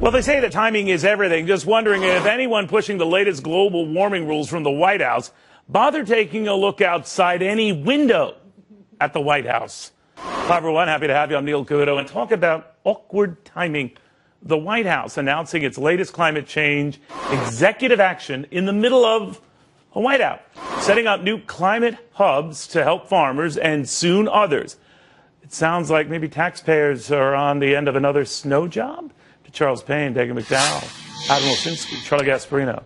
Well, they say that timing is everything. Just wondering if anyone pushing the latest global warming rules from the White House bothered taking a look outside any window at the White House. Hi, everyone. Happy to have you. I'm Neil Cavuto, and talk about awkward timing. The White House announcing its latest climate change executive action in the middle of a whiteout, setting up new climate hubs to help farmers and soon others. It sounds like maybe taxpayers are on the end of another snow job. To Charles Payne, Dagan McDowell, Adam Wilsinski, Charlie Gasparino.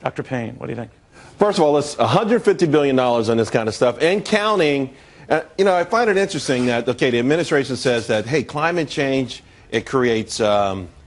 Dr. Payne, what do you think? First of all, it's $150 billion on this kind of stuff and counting. I find it interesting that, okay, the administration says that, hey, climate change, it creates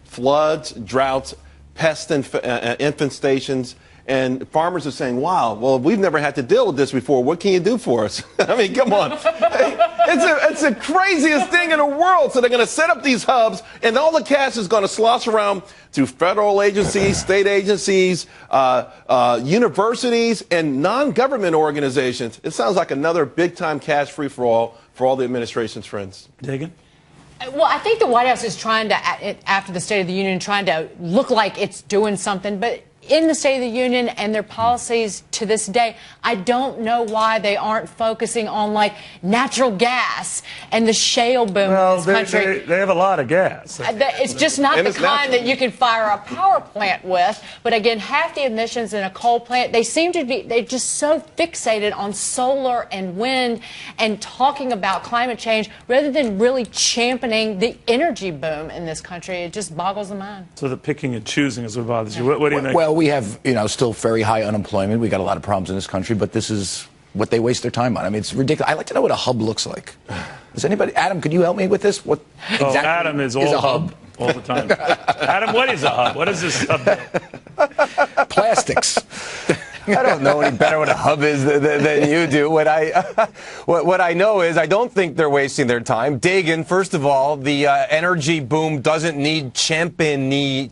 floods, droughts, pest infestations, and farmers are saying, wow, well, we've never had to deal with this before. What can you do for us? I mean, come on. It's the craziest thing in the world. So they're going to set up these hubs, and all the cash is going to slosh around to federal agencies, state agencies, universities, and non-government organizations. It sounds like another big-time cash free-for-all for all the administration's friends. Dagan? Well, I think the White House is trying to, after the State of the Union, trying to look like it's doing something, but in the State of the Union and their policies to this day, I don't know why they aren't focusing on, like, natural gas and the shale boom in this country. They have a lot of gas. It's just not the kind that you can fire a power plant with. But again, half the emissions in a coal plant, they seem to be, they're just so fixated on solar and wind and talking about climate change rather than really championing the energy boom in this country. It just boggles the mind. So the picking and choosing is what bothers you. What do you think? Well, we have, still very high unemployment. We got a lot of problems in this country, but this is what they waste their time on. I mean, it's ridiculous. I'd like to know what a hub looks like. Does anybody, Adam, could you help me with this? What exactly Adam is a hub? All the time. Adam, what is a hub? What is this hub? Plastics. I don't know any better what a hub is than you do. What I know is I don't think they're wasting their time. Dagan, first of all, the energy boom doesn't need championing.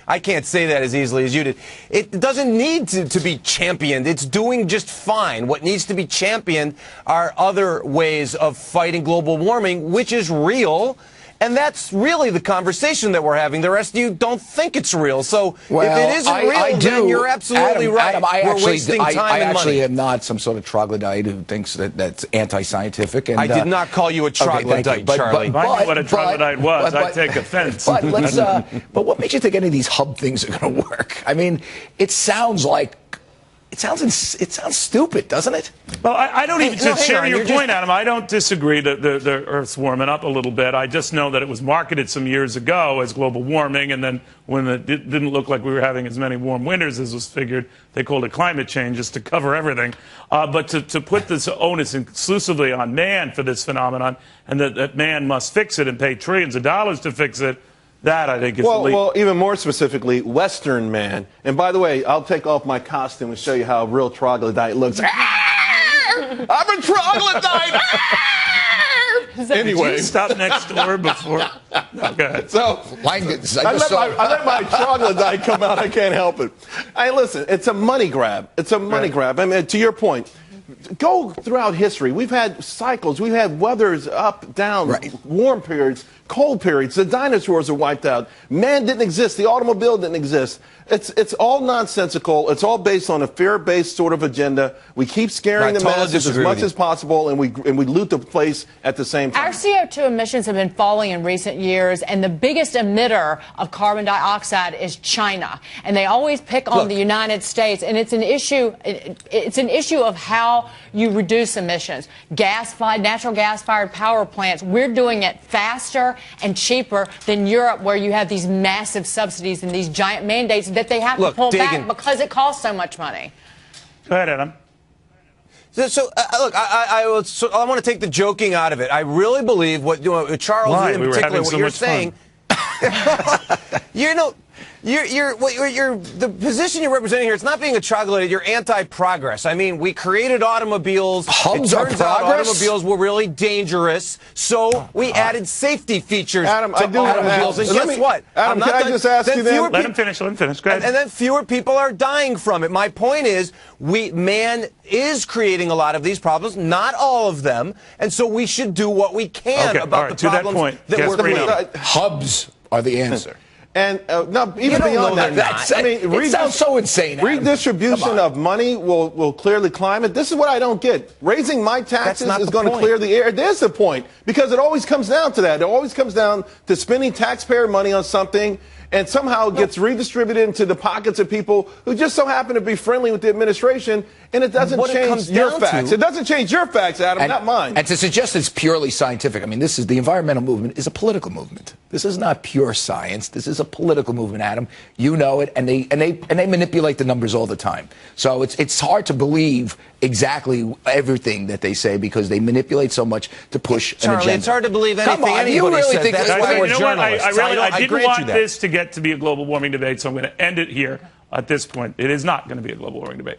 I can't say that as easily as you did. It doesn't need to be championed. It's doing just fine. What needs to be championed are other ways of fighting global warming, which is real. And that's really the conversation that we're having. The rest of you don't think it's real. So if it isn't real, then you're absolutely right. Adam, we're wasting time and money. I actually am not some sort of troglodyte who thinks that's anti-scientific. And I did not call you a troglodyte, Charlie. If I knew what a troglodyte was, I'd take offense. But what makes you think any of these hub things are going to work? I mean, it sounds stupid, doesn't it? Well, I don't even, to share your point, Adam, I don't disagree that the Earth's warming up a little bit. I just know that it was marketed some years ago as global warming, and then when it didn't look like we were having as many warm winters as was figured, they called it climate change just to cover everything. But to put this onus exclusively on man for this phenomenon, and that man must fix it and pay trillions of dollars to fix it, that, I think, is the leap. Well, even more specifically, Western man. And by the way, I'll take off my costume and show you how a real troglodyte looks. I'm a troglodyte! Anyway. Did you stop next door before? No, go ahead. So, I let my troglodyte come out. I can't help it. Hey, listen, it's a money grab. It's a money grab. I mean, to your point, go throughout history. We've had cycles. We've had weathers up, down, warm periods, cold periods. The dinosaurs are wiped out. Man didn't exist. The automobile didn't exist. It's all nonsensical. It's all based on a fear-based sort of agenda. We keep scaring the masses as much as possible, and we loot the place at the same time. Our CO2 emissions have been falling in recent years, and the biggest emitter of carbon dioxide is China. And they always pick on the United States, and it's an issue. It's an issue of how you reduce emissions. Natural gas-fired power plants. We're doing it faster and cheaper than Europe, where you have these massive subsidies and these giant mandates that they have to pull back because it costs so much money. Go ahead, Adam. So look, I want to take the joking out of it. I really believe what Charles in particular, what you're saying. The position you're representing here, it's not being a troglodyte, you're anti-progress. I mean, we created automobiles. Hubs are progress? Automobiles were really dangerous, so we added safety features to automobiles. And guess what? Adam, can I just ask you then? Let him finish. Go ahead. And then fewer people are dying from it. My point is, man is creating a lot of these problems, not all of them, and so we should do what we can about the problems that we're creating. Hubs are the answer. And no, even You don't beyond know that, I mean, it sounds so insane. Adam. Redistribution of money will clear the climate. This is what I don't get. Raising my taxes is going to clear the air. There's the point, because it always comes down to that. It always comes down to spending taxpayer money on something, and somehow it gets redistributed into the pockets of people who just so happen to be friendly with the administration, and it doesn't change your facts. It doesn't change your facts, Adam, not mine. And to suggest it's purely scientific, I mean, the environmental movement is a political movement. This is not pure science. This is a political movement, Adam. You know it, and they manipulate the numbers all the time. So it's hard to believe exactly everything that they say because they manipulate so much to push an agenda. It's hard to believe anything Come on, anybody you really says. think That's that's why why we're you know what? journalists. I didn't want that. this to get to be a global warming debate, so I'm going to end it here at this point. It is not going to be a global warming debate.